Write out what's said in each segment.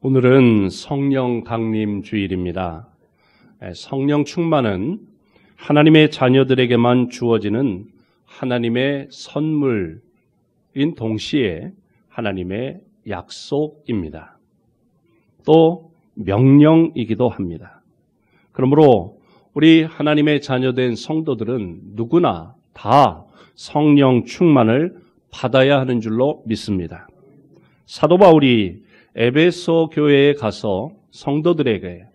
오늘은 성령 강림 주일입니다. 성령 충만은 하나님의 자녀들에게만 주어지는 하나님의 선물인 동시에 하나님의 약속입니다. 또 명령이기도 합니다. 그러므로 우리 하나님의 자녀된 성도들은 누구나 다 성령 충만을 받아야 하는 줄로 믿습니다. 사도 바울이 에베소 교회에 가서 성도들에게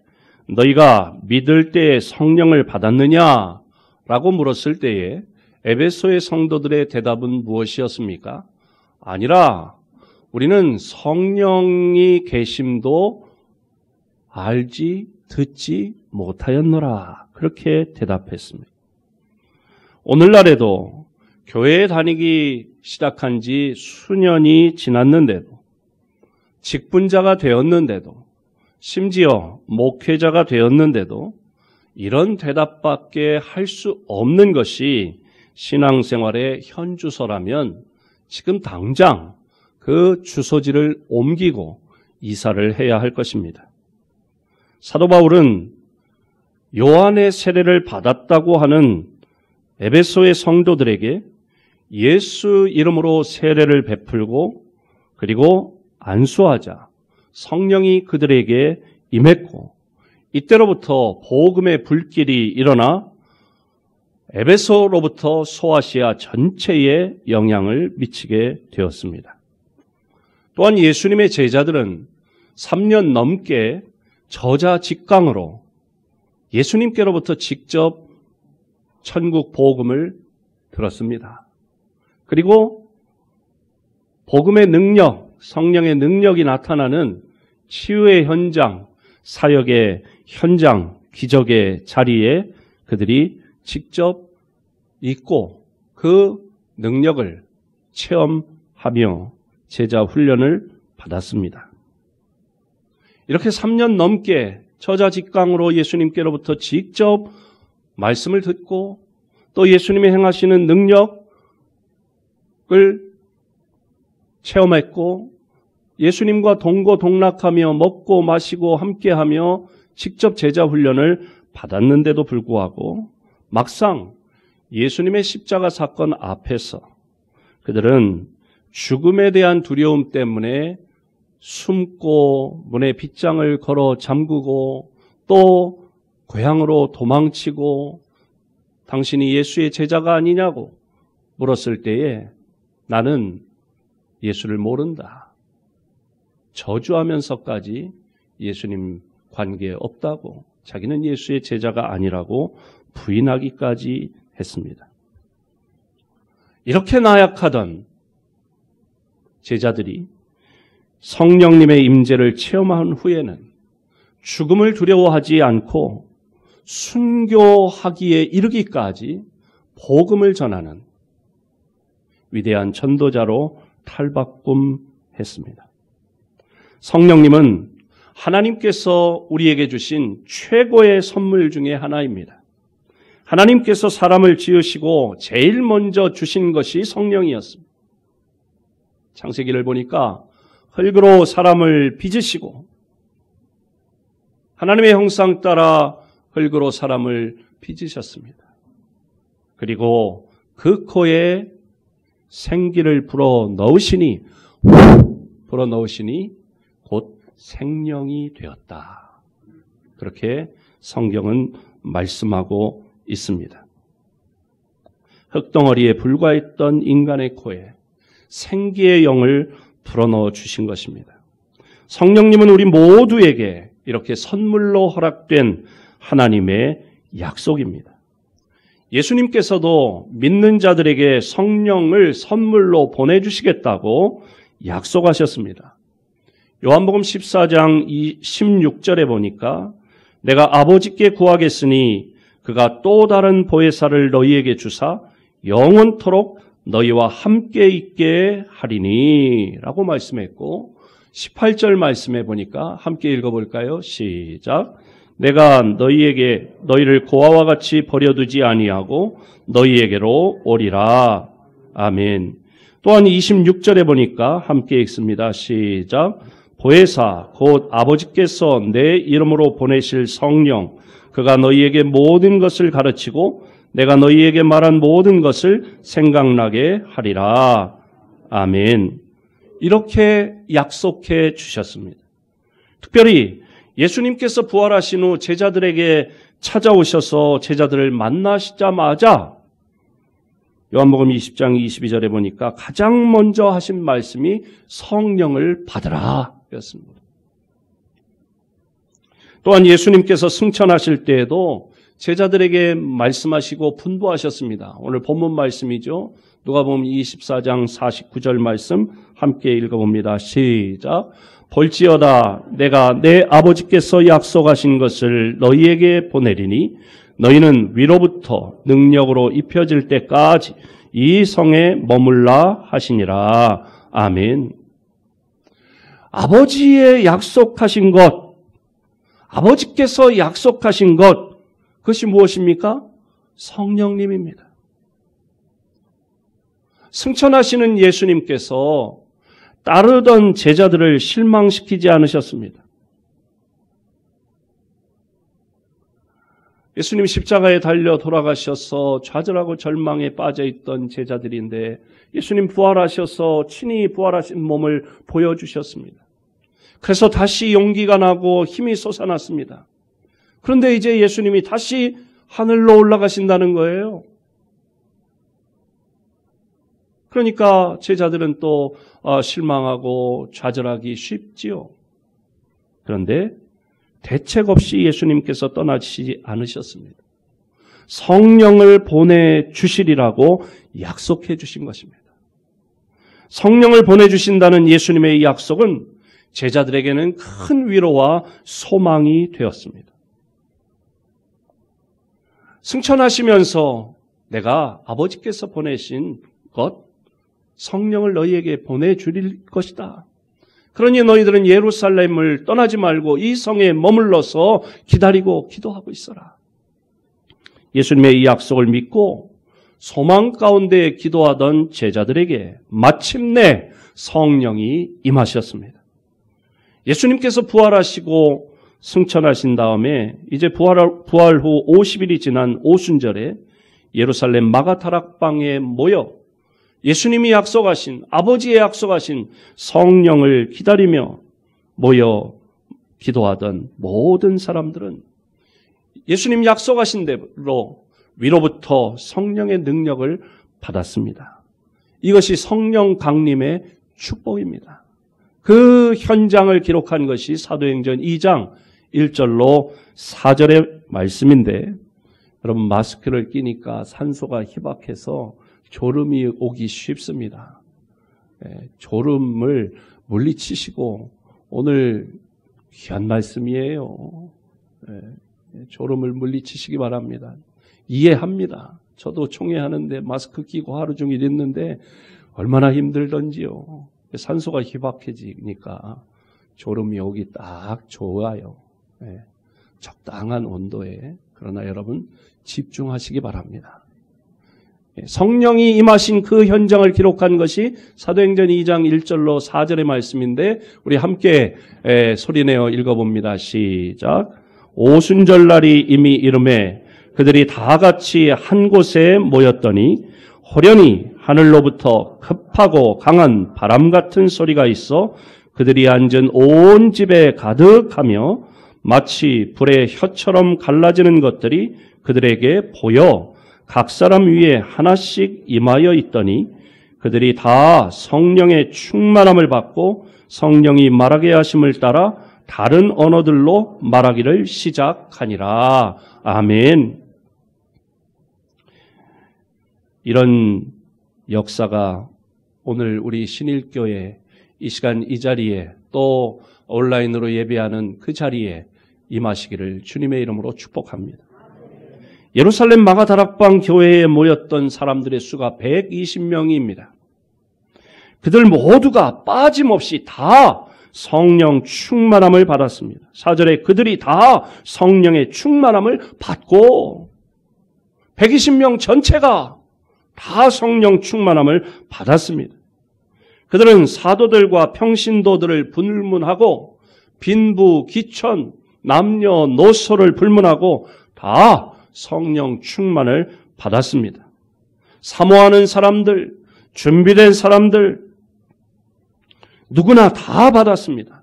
너희가 믿을 때에 성령을 받았느냐? 라고 물었을 때에 에베소의 성도들의 대답은 무엇이었습니까? 아니라 우리는 성령이 계심도 알지 듣지 못하였노라. 그렇게 대답했습니다. 오늘날에도 교회에 다니기 시작한 지 수년이 지났는데도 직분자가 되었는데도 심지어 목회자가 되었는데도 이런 대답밖에 할 수 없는 것이 신앙생활의 현주소라면 지금 당장 그 주소지를 옮기고 이사를 해야 할 것입니다. 사도 바울은 요한의 세례를 받았다고 하는 에베소의 성도들에게 예수 이름으로 세례를 베풀고 그리고 안수하자 성령이 그들에게 임했고 이때로부터 복음의 불길이 일어나 에베소로부터 소아시아 전체에 영향을 미치게 되었습니다. 또한 예수님의 제자들은 3년 넘게 저자직강으로 예수님께로부터 직접 천국 복음을 들었습니다. 그리고 복음의 능력, 성령의 능력이 나타나는 치유의 현장, 사역의 현장, 기적의 자리에 그들이 직접 있고 그 능력을 체험하며 제자 훈련을 받았습니다. 이렇게 3년 넘게 저자직강으로 예수님께로부터 직접 말씀을 듣고 또 예수님이 행하시는 능력을 체험했고 예수님과 동고동락하며 먹고 마시고 함께하며 직접 제자 훈련을 받았는데도 불구하고 막상 예수님의 십자가 사건 앞에서 그들은 죽음에 대한 두려움 때문에 숨고 문에 빗장을 걸어 잠그고 또 고향으로 도망치고 당신이 예수의 제자가 아니냐고 물었을 때에 나는 예수를 모른다. 저주하면서까지 예수님 관계에 없다고 자기는 예수의 제자가 아니라고 부인하기까지 했습니다. 이렇게 나약하던 제자들이 성령님의 임재를 체험한 후에는 죽음을 두려워하지 않고 순교하기에 이르기까지 복음을 전하는 위대한 전도자로 탈바꿈했습니다. 성령님은 하나님께서 우리에게 주신 최고의 선물 중에 하나입니다. 하나님께서 사람을 지으시고 제일 먼저 주신 것이 성령이었습니다. 창세기를 보니까 흙으로 사람을 빚으시고 하나님의 형상 따라 흙으로 사람을 빚으셨습니다. 그리고 그 코에 생기를 불어넣으시니 곧 생명이 되었다. 그렇게 성경은 말씀하고 있습니다. 흙덩어리에 불과했던 인간의 코에 생기의 영을 불어넣어 주신 것입니다. 성령님은 우리 모두에게 이렇게 선물로 허락된 하나님의 약속입니다. 예수님께서도 믿는 자들에게 성령을 선물로 보내주시겠다고 약속하셨습니다. 요한복음 14장 16절에 보니까 내가 아버지께 구하겠으니 그가 또 다른 보혜사를 너희에게 주사 영원토록 너희와 함께 있게 하리니 라고 말씀했고 18절 말씀해 보니까 함께 읽어볼까요? 시작. 내가 너희를 고아와 같이 버려두지 아니하고 너희에게로 오리라. 아멘. 또한 26절에 보니까 함께 읽습니다. 시작. 보혜사 곧 아버지께서 내 이름으로 보내실 성령 그가 너희에게 모든 것을 가르치고 내가 너희에게 말한 모든 것을 생각나게 하리라. 아멘. 이렇게 약속해 주셨습니다. 특별히 예수님께서 부활하신 후 제자들에게 찾아오셔서 제자들을 만나시자마자 요한복음 20장 22절에 보니까 가장 먼저 하신 말씀이 성령을 받으라 였습니다. 또한 예수님께서 승천하실 때에도 제자들에게 말씀하시고 분부하셨습니다. 오늘 본문 말씀이죠. 누가복음 24장 49절 말씀 함께 읽어봅니다. 시작. 볼지어다 내가 내 아버지께서 약속하신 것을 너희에게 보내리니 너희는 위로부터 능력으로 입혀질 때까지 이 성에 머물라 하시니라. 아멘. 아버지의 약속하신 것, 아버지께서 약속하신 것, 그것이 무엇입니까? 성령님입니다. 승천하시는 예수님께서 따르던 제자들을 실망시키지 않으셨습니다. 예수님 십자가에 달려 돌아가셔서 좌절하고 절망에 빠져있던 제자들인데 예수님 부활하셔서 친히 부활하신 몸을 보여주셨습니다. 그래서 다시 용기가 나고 힘이 솟아났습니다. 그런데 이제 예수님이 다시 하늘로 올라가신다는 거예요. 그러니까 제자들은 또 실망하고 좌절하기 쉽지요. 그런데 대책 없이 예수님께서 떠나시지 않으셨습니다. 성령을 보내주시리라고 약속해 주신 것입니다. 성령을 보내주신다는 예수님의 약속은 제자들에게는 큰 위로와 소망이 되었습니다. 승천하시면서 내가 아버지께서 보내신 것, 성령을 너희에게 보내주릴 것이다. 그러니 너희들은 예루살렘을 떠나지 말고 이 성에 머물러서 기다리고 기도하고 있어라. 예수님의 이 약속을 믿고 소망 가운데 기도하던 제자들에게 마침내 성령이 임하셨습니다. 예수님께서 부활하시고 승천하신 다음에 이제 부활 후 50일이 지난 오순절에 예루살렘 마가다락방에 모여 예수님이 약속하신, 아버지의 약속하신 성령을 기다리며 모여 기도하던 모든 사람들은 예수님 약속하신 대로 위로부터 성령의 능력을 받았습니다. 이것이 성령 강림의 축복입니다. 그 현장을 기록한 것이 사도행전 2장 1절로 4절의 말씀인데 여러분 마스크를 끼니까 산소가 희박해서 졸음이 오기 쉽습니다. 졸음을 물리치시고 오늘 귀한 말씀이에요. 졸음을 물리치시기 바랍니다. 이해합니다. 저도 총회하는데 마스크 끼고 하루 종일 있는데 얼마나 힘들던지요. 산소가 희박해지니까 졸음이 오기 딱 좋아요. 적당한 온도에. 그러나 여러분 집중하시기 바랍니다. 성령이 임하신 그 현장을 기록한 것이 사도행전 2장 1절로 4절의 말씀인데 우리 함께 소리내어 읽어봅니다. 시작. 오순절날이 이미 이르매 그들이 다 같이 한 곳에 모였더니 호련히 하늘로부터 급하고 강한 바람 같은 소리가 있어 그들이 앉은 온 집에 가득하며 마치 불의 혀처럼 갈라지는 것들이 그들에게 보여 각 사람 위에 하나씩 임하여 있더니 그들이 다 성령의 충만함을 받고 성령이 말하게 하심을 따라 다른 언어들로 말하기를 시작하니라. 아멘. 이런 역사가 오늘 우리 신일교회 이 시간 이 자리에 또 온라인으로 예배하는 그 자리에 임하시기를 주님의 이름으로 축복합니다. 예루살렘 마가다락방 교회에 모였던 사람들의 수가 120명입니다. 그들 모두가 빠짐없이 다 성령 충만함을 받았습니다. 4절에 그들이 다 성령의 충만함을 받고 120명 전체가 다 성령 충만함을 받았습니다. 그들은 사도들과 평신도들을 불문하고 빈부, 기천, 남녀노소를 불문하고 다 성령 충만을 받았습니다. 사모하는 사람들, 준비된 사람들 누구나 다 받았습니다.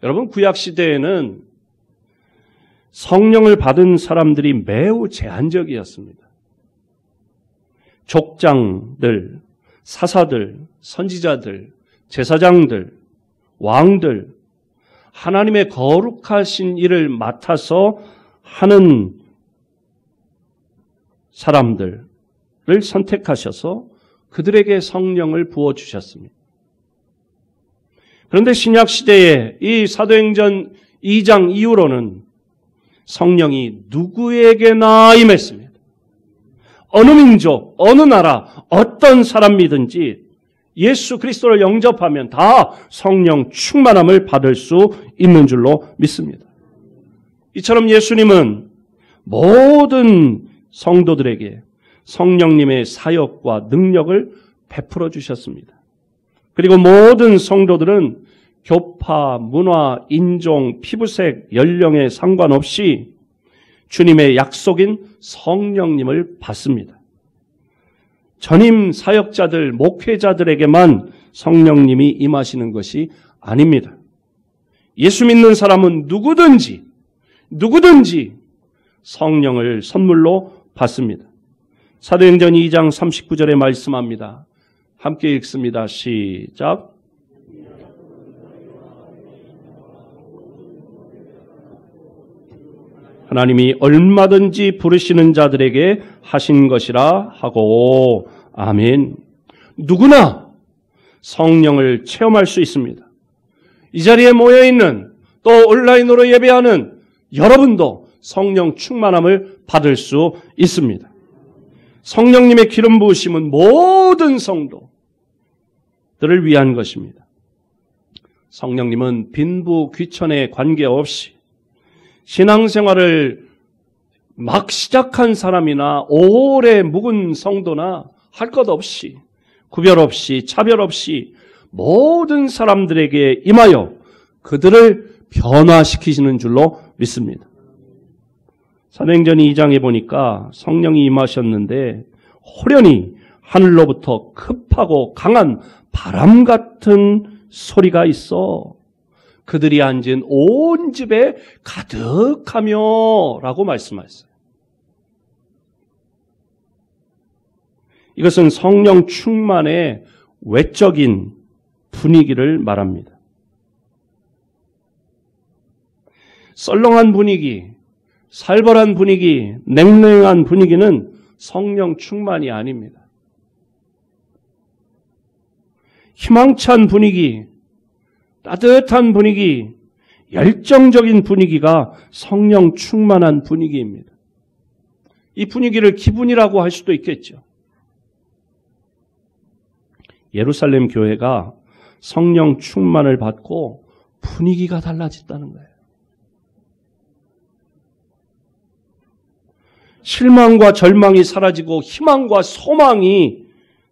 여러분, 구약시대에는 성령을 받은 사람들이 매우 제한적이었습니다. 족장들, 사사들, 선지자들, 제사장들, 왕들, 하나님의 거룩하신 일을 맡아서 하는 사람들을 선택하셔서 그들에게 성령을 부어주셨습니다. 그런데 신약시대에 이 사도행전 2장 이후로는 성령이 누구에게나 임했습니다. 어느 민족, 어느 나라, 어떤 사람이든지 예수 그리스도를 영접하면 다 성령 충만함을 받을 수 있는 줄로 믿습니다. 이처럼 예수님은 모든 성도들에게 성령님의 사역과 능력을 베풀어 주셨습니다. 그리고 모든 성도들은 교파, 문화, 인종, 피부색, 연령에 상관없이 주님의 약속인 성령님을 받습니다. 전임 사역자들, 목회자들에게만 성령님이 임하시는 것이 아닙니다. 예수 믿는 사람은 누구든지 성령을 선물로 받습니다. 사도행전 2장 39절에 말씀합니다. 함께 읽습니다. 시작. 하나님이 얼마든지 부르시는 자들에게 하신 것이라 하고 아멘. 누구나 성령을 체험할 수 있습니다. 이 자리에 모여있는 또 온라인으로 예배하는 여러분도 성령 충만함을 받을 수 있습니다. 성령님의 기름 부으심은 모든 성도들을 위한 것입니다. 성령님은 빈부 귀천에 관계없이 신앙생활을 막 시작한 사람이나 오래 묵은 성도나 할 것 없이 구별 없이 차별 없이 모든 사람들에게 임하여 그들을 변화시키시는 줄로 믿습니다. 사도행전 2장에 보니까 성령이 임하셨는데 호련히 하늘로부터 급하고 강한 바람 같은 소리가 있어 그들이 앉은 온 집에 가득하며 라고 말씀하셨어요. 이것은 성령 충만의 외적인 분위기를 말합니다. 썰렁한 분위기, 살벌한 분위기, 냉랭한 분위기는 성령 충만이 아닙니다. 희망찬 분위기, 따뜻한 분위기, 열정적인 분위기가 성령 충만한 분위기입니다. 이 분위기를 기분이라고 할 수도 있겠죠. 예루살렘 교회가 성령 충만을 받고 분위기가 달라졌다는 거예요. 실망과 절망이 사라지고 희망과 소망이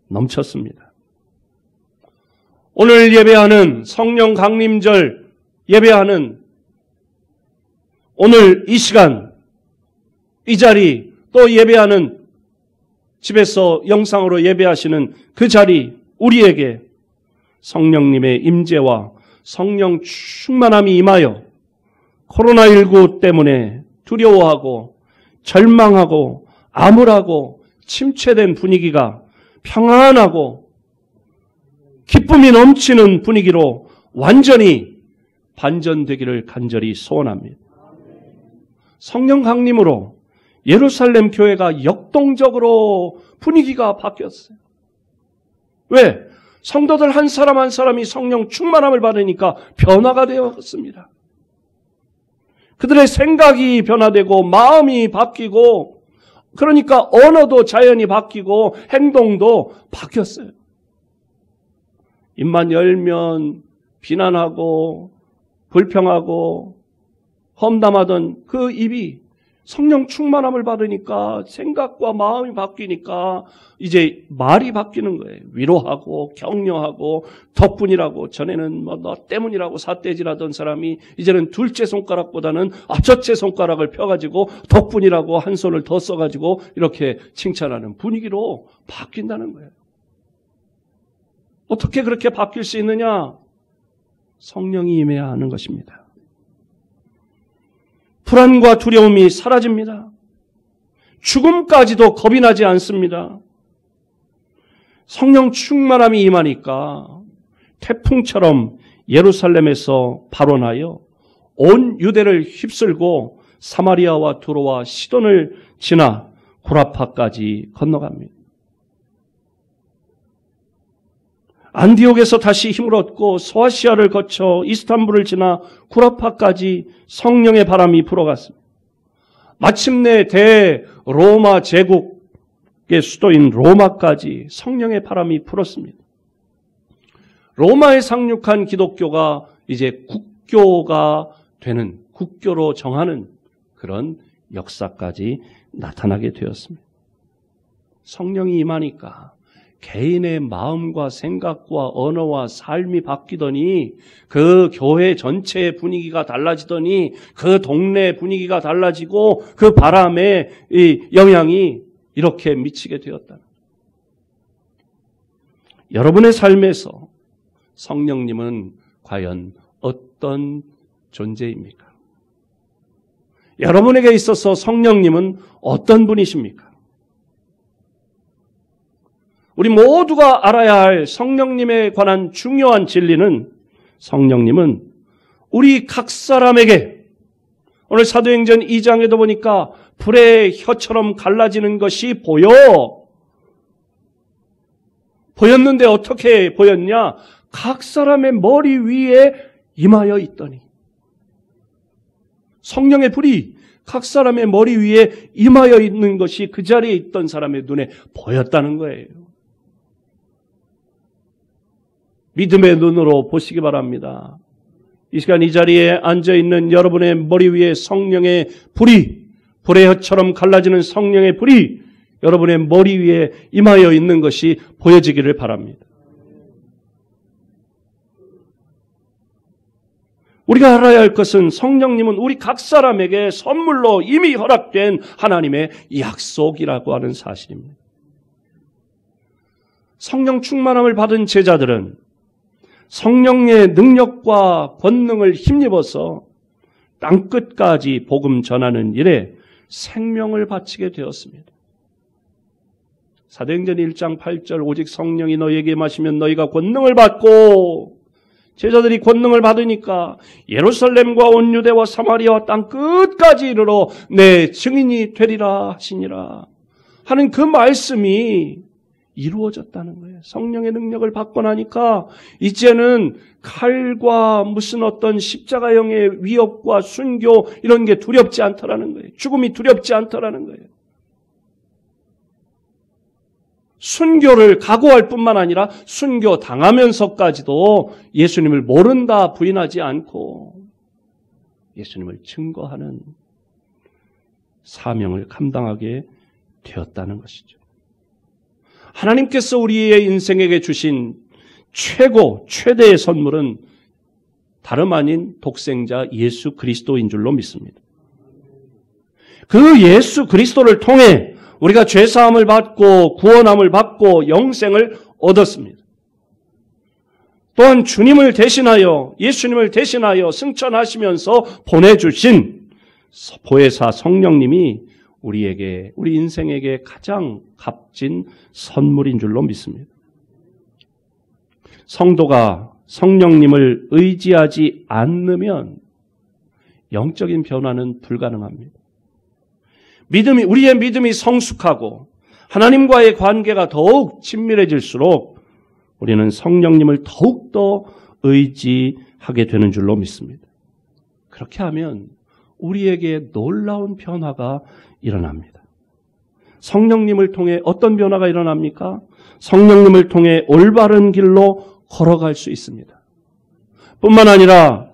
넘쳤습니다. 오늘 예배하는 성령 강림절 예배하는 오늘 이 시간, 이 자리, 또 예배하는 집에서 영상으로 예배하시는 그 자리, 우리에게 성령님의 임재와 성령 충만함이 임하여 코로나19 때문에 두려워하고 절망하고 암울하고 침체된 분위기가 평안하고 기쁨이 넘치는 분위기로 완전히 반전되기를 간절히 소원합니다. 성령 강림으로 예루살렘 교회가 역동적으로 분위기가 바뀌었어요. 왜? 성도들 한 사람 한 사람이 성령 충만함을 받으니까 변화가 되었습니다. 그들의 생각이 변화되고 마음이 바뀌고 그러니까 언어도 자연히 바뀌고 행동도 바뀌었어요. 입만 열면 비난하고 불평하고 험담하던 그 입이 성령 충만함을 받으니까 생각과 마음이 바뀌니까 이제 말이 바뀌는 거예요. 위로하고 격려하고 덕분이라고, 전에는 뭐 너 때문이라고 삿대질하던 사람이 이제는 둘째 손가락보다는 앞첫째 손가락을 펴가지고 덕분이라고 한 손을 더 써가지고 이렇게 칭찬하는 분위기로 바뀐다는 거예요. 어떻게 그렇게 바뀔 수 있느냐? 성령이 임해야 하는 것입니다. 불안과 두려움이 사라집니다. 죽음까지도 겁이 나지 않습니다. 성령 충만함이 임하니까 태풍처럼 예루살렘에서 발원하여 온 유대를 휩쓸고 사마리아와 두로와 시돈을 지나 구라파까지 건너갑니다. 안디옥에서 다시 힘을 얻고 소아시아를 거쳐 이스탄불을 지나 구라파까지 성령의 바람이 불어갔습니다. 마침내 대로마 제국의 수도인 로마까지 성령의 바람이 불었습니다. 로마에 상륙한 기독교가 이제 국교가 되는, 국교로 정하는 그런 역사까지 나타나게 되었습니다. 성령이 임하니까 개인의 마음과 생각과 언어와 삶이 바뀌더니 그 교회 전체의 분위기가 달라지더니 그 동네 분위기가 달라지고 그 바람의 이 영향이 이렇게 미치게 되었다. 여러분의 삶에서 성령님은 과연 어떤 존재입니까? 여러분에게 있어서 성령님은 어떤 분이십니까? 우리 모두가 알아야 할 성령님에 관한 중요한 진리는, 성령님은 우리 각 사람에게, 오늘 사도행전 2장에도 보니까 불의 혀처럼 갈라지는 것이 보였는데 어떻게 보였냐? 각 사람의 머리 위에 임하여 있더니, 성령의 불이 각 사람의 머리 위에 임하여 있는 것이 그 자리에 있던 사람의 눈에 보였다는 거예요. 믿음의 눈으로 보시기 바랍니다. 이 시간 이 자리에 앉아있는 여러분의 머리 위에 성령의 불이, 불의 혀처럼 갈라지는 성령의 불이 여러분의 머리 위에 임하여 있는 것이 보여지기를 바랍니다. 우리가 알아야 할 것은 성령님은 우리 각 사람에게 선물로 이미 허락된 하나님의 약속이라고 하는 사실입니다. 성령 충만함을 받은 제자들은 성령의 능력과 권능을 힘입어서 땅끝까지 복음 전하는 일에 생명을 바치게 되었습니다. 사도행전 1장 8절 오직 성령이 너희에게 임하시면 너희가 권능을 받고, 제자들이 권능을 받으니까 예루살렘과 온 유대와 사마리아와 땅끝까지 이르러 내 증인이 되리라 하시니라 하는 그 말씀이 이루어졌다는 거예요. 성령의 능력을 받고 나니까 이제는 칼과 무슨 어떤 십자가형의 위협과 순교 이런 게 두렵지 않더라는 거예요. 죽음이 두렵지 않더라는 거예요. 순교를 각오할 뿐만 아니라 순교 당하면서까지도 예수님을 모른다 부인하지 않고 예수님을 증거하는 사명을 감당하게 되었다는 것이죠. 하나님께서 우리의 인생에게 주신 최대의 선물은 다름 아닌 독생자 예수 그리스도인 줄로 믿습니다. 그 예수 그리스도를 통해 우리가 죄사함을 받고 구원함을 받고 영생을 얻었습니다. 또한 주님을 대신하여, 예수님을 대신하여 승천하시면서 보내주신 보혜사 성령님이 우리에게, 우리 인생에게 가장 값진 선물인 줄로 믿습니다. 성도가 성령님을 의지하지 않으면 영적인 변화는 불가능합니다. 우리의 믿음이 성숙하고 하나님과의 관계가 더욱 친밀해질수록 우리는 성령님을 더욱더 의지하게 되는 줄로 믿습니다. 그렇게 하면 우리에게 놀라운 변화가 일어납니다. 성령님을 통해 어떤 변화가 일어납니까? 성령님을 통해 올바른 길로 걸어갈 수 있습니다. 뿐만 아니라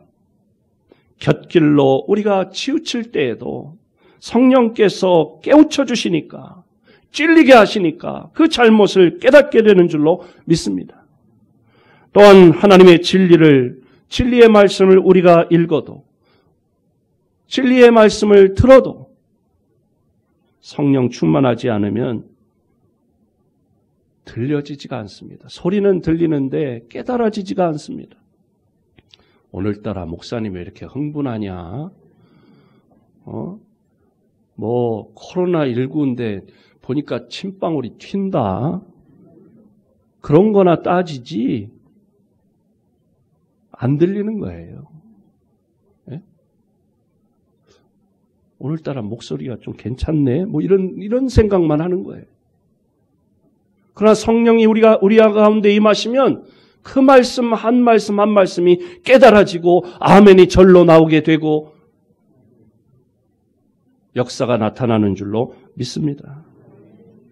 곁길로 우리가 치우칠 때에도 성령께서 깨우쳐 주시니까, 찔리게 하시니까 그 잘못을 깨닫게 되는 줄로 믿습니다. 또한 하나님의 진리의 말씀을 우리가 읽어도, 진리의 말씀을 들어도 성령 충만하지 않으면 들려지지가 않습니다. 소리는 들리는데 깨달아지지가 않습니다. 오늘따라 목사님 왜 이렇게 흥분하냐? 코로나19인데 보니까 침방울이 튄다. 그런 거나 따지지 안 들리는 거예요. 네? 오늘따라 목소리가 좀 괜찮네. 이런 생각만 하는 거예요. 그러나 성령이 우리 가운데 임하시면 그 말씀 한 말씀이 깨달아지고 아멘이 절로 나오게 되고 역사가 나타나는 줄로 믿습니다.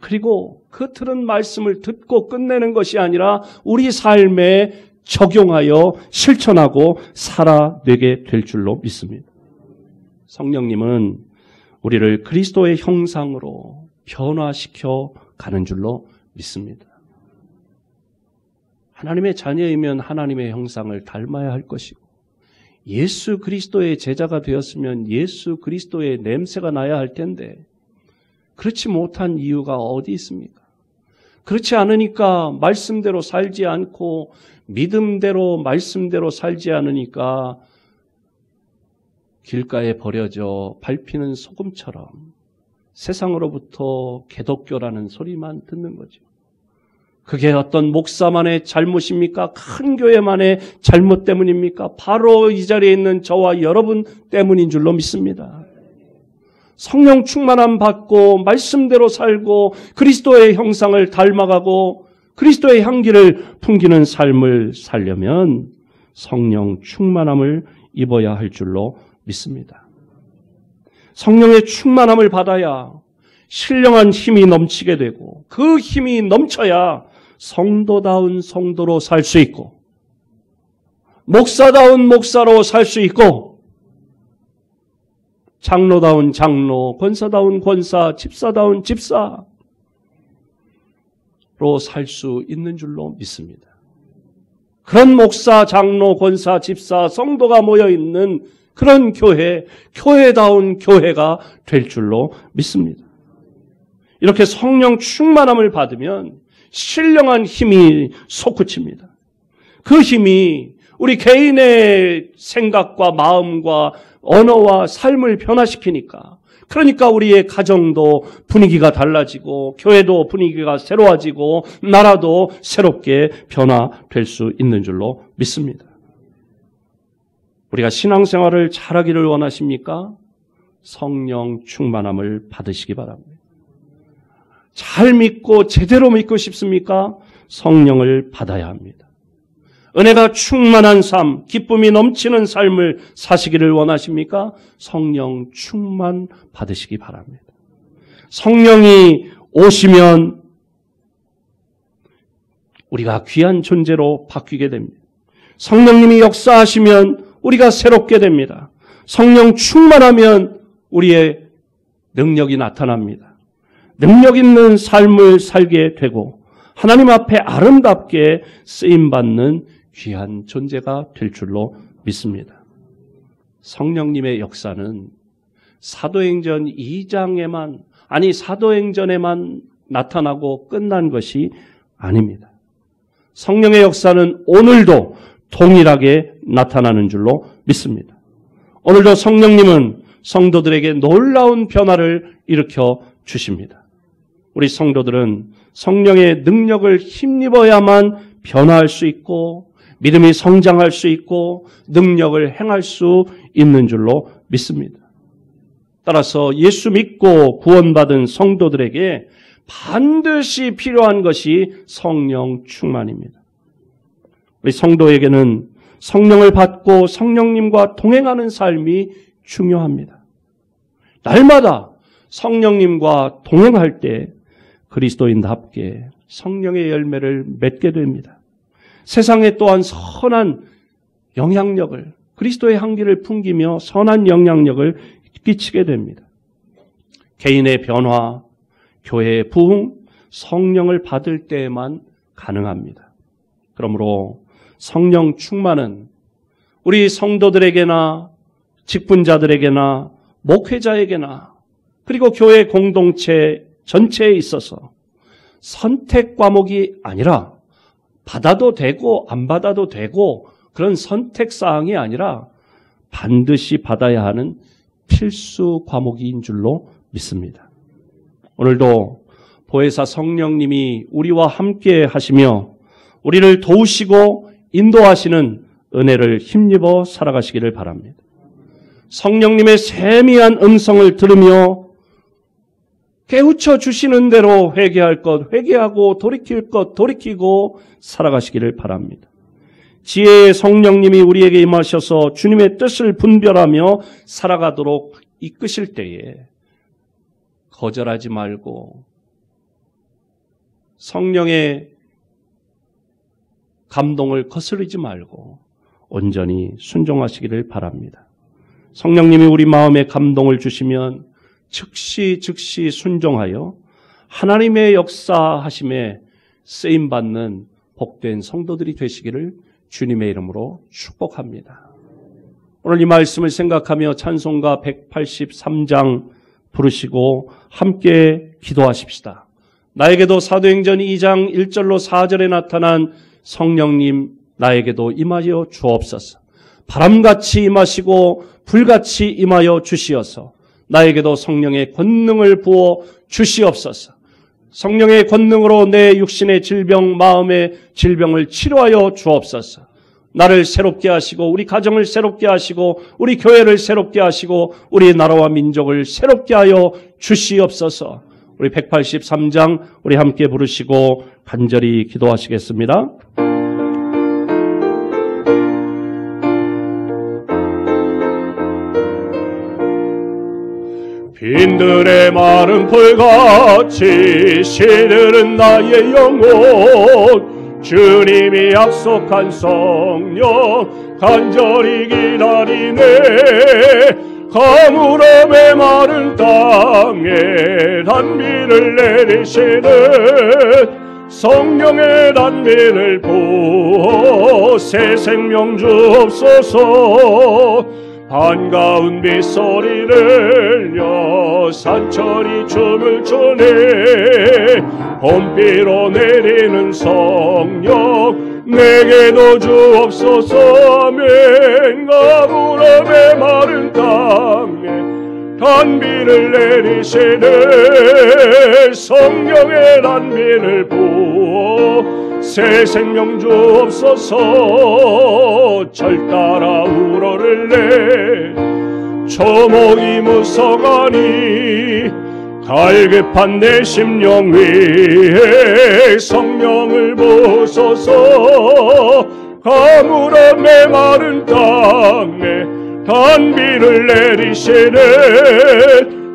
그리고 그 들은 말씀을 듣고 끝내는 것이 아니라 우리 삶에 적용하여 실천하고 살아내게 될 줄로 믿습니다. 성령님은 우리를 그리스도의 형상으로 변화시켜 가는 줄로 믿습니다. 하나님의 자녀이면 하나님의 형상을 닮아야 할 것이고, 예수 그리스도의 제자가 되었으면 예수 그리스도의 냄새가 나야 할 텐데 그렇지 못한 이유가 어디 있습니까? 그렇지 않으니까 말씀대로 살지 않고 믿음대로 말씀대로 살지 않으니까 길가에 버려져 밟히는 소금처럼 세상으로부터 개독교라는 소리만 듣는 거죠. 그게 어떤 목사만의 잘못입니까? 큰 교회만의 잘못 때문입니까? 바로 이 자리에 있는 저와 여러분 때문인 줄로 믿습니다. 성령 충만함 받고 말씀대로 살고 그리스도의 형상을 닮아가고 그리스도의 향기를 풍기는 삶을 살려면 성령 충만함을 입어야 할 줄로 믿습니다. 성령의 충만함을 받아야 신령한 힘이 넘치게 되고 그 힘이 넘쳐야 성도다운 성도로 살 수 있고 목사다운 목사로 살 수 있고 장로다운 장로, 권사다운 권사, 집사다운 집사로 살 수 있는 줄로 믿습니다. 그런 목사, 장로, 권사, 집사, 성도가 모여있는 그런 교회, 교회다운 교회가 될 줄로 믿습니다. 이렇게 성령 충만함을 받으면 신령한 힘이 솟구칩니다. 그 힘이 우리 개인의 생각과 마음과 언어와 삶을 변화시키니까, 그러니까 우리의 가정도 분위기가 달라지고 교회도 분위기가 새로워지고 나라도 새롭게 변화될 수 있는 줄로 믿습니다. 우리가 신앙생활을 잘하기를 원하십니까? 성령 충만함을 받으시기 바랍니다. 잘 믿고 제대로 믿고 싶습니까? 성령을 받아야 합니다. 은혜가 충만한 삶, 기쁨이 넘치는 삶을 사시기를 원하십니까? 성령 충만 받으시기 바랍니다. 성령이 오시면 우리가 귀한 존재로 바뀌게 됩니다. 성령님이 역사하시면 우리가 새롭게 됩니다. 성령 충만하면 우리의 능력이 나타납니다. 능력 있는 삶을 살게 되고 하나님 앞에 아름답게 쓰임받는 귀한 존재가 될 줄로 믿습니다. 성령님의 역사는 사도행전 2장에만, 사도행전에만 나타나고 끝난 것이 아닙니다. 성령의 역사는 오늘도 동일하게 나타나는 줄로 믿습니다. 오늘도 성령님은 성도들에게 놀라운 변화를 일으켜 주십니다. 우리 성도들은 성령의 능력을 힘입어야만 변화할 수 있고 믿음이 성장할 수 있고 능력을 행할 수 있는 줄로 믿습니다. 따라서 예수 믿고 구원받은 성도들에게 반드시 필요한 것이 성령 충만입니다. 우리 성도에게는 성령을 받고 성령님과 동행하는 삶이 중요합니다. 날마다 성령님과 동행할 때 그리스도인답게 성령의 열매를 맺게 됩니다. 세상에 또한 선한 영향력을, 그리스도의 향기를 풍기며 선한 영향력을 끼치게 됩니다. 개인의 변화, 교회의 부흥, 성령을 받을 때에만 가능합니다. 그러므로 성령 충만은 우리 성도들에게나 직분자들에게나 목회자에게나 그리고 교회 공동체 전체에 있어서 선택 과목이 아니라 받아도 되고 안 받아도 되고 그런 선택 사항이 아니라 반드시 받아야 하는 필수 과목인 줄로 믿습니다. 오늘도 보혜사 성령님이 우리와 함께 하시며 우리를 도우시고 인도하시는 은혜를 힘입어 살아가시기를 바랍니다. 성령님의 세미한 음성을 들으며 깨우쳐 주시는 대로 회개할 것 회개하고 돌이킬 것 돌이키고 살아가시기를 바랍니다. 지혜의 성령님이 우리에게 임하셔서 주님의 뜻을 분별하며 살아가도록 이끄실 때에 거절하지 말고 성령의 감동을 거스르지 말고 온전히 순종하시기를 바랍니다. 성령님이 우리 마음에 감동을 주시면 즉시 순종하여 하나님의 역사하심에 쓰임받는 복된 성도들이 되시기를 주님의 이름으로 축복합니다. 오늘 이 말씀을 생각하며 찬송가 183장 부르시고 함께 기도하십시다. 나에게도 사도행전 2장 1절로 4절에 나타난 성령님 나에게도 임하여 주옵소서. 바람같이 임하시고 불같이 임하여 주시어서 나에게도 성령의 권능을 부어 주시옵소서. 성령의 권능으로 내 육신의 질병, 마음의 질병을 치료하여 주옵소서. 나를 새롭게 하시고 우리 가정을 새롭게 하시고 우리 교회를 새롭게 하시고 우리 나라와 민족을 새롭게 하여 주시옵소서. 우리 183장 우리 함께 부르시고 간절히 기도하시겠습니다. 빈들의 마른 풀같이 시들은 나의 영혼 주님이 약속한 성령 간절히 기다리네. 가물음의 마른 땅에 단비를 내리시는 성령의 단비를 부어 새 생명 주옵소서. 반가운 빗소리를 여 산천이 춤을 추네. 봄비로 내리는 성령 내게도 주옵소서. 아멘. 가물음의 마른 땅에 단비를 내리시네. 성령의 단비를 부어 새 생명 주옵소서. 절 따라 우러를래 초목이 무성하니 갈급한 내 심령 위에 성령을 부소서. 가물음의 마른 땅에 단비를 내리시네.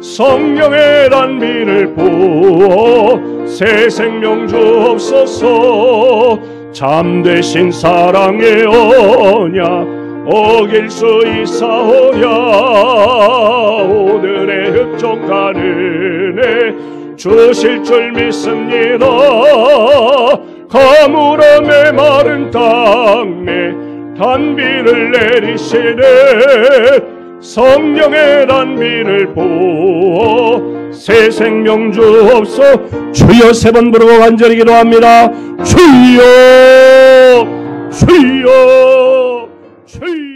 성령의 단비를 부어 새 생명 주옵소서. 잠되신 사랑의 언약 어길 수 있사오냐. 오늘의 흡족한 은혜 주실 줄 믿습니다. 가물음의 마른 땅에 단비를 내리시네. 성령의 단비를 부어 새 생명 주옵소서. 주여 세 번 부르고 간절히 기도합니다. 주여 주여 주여.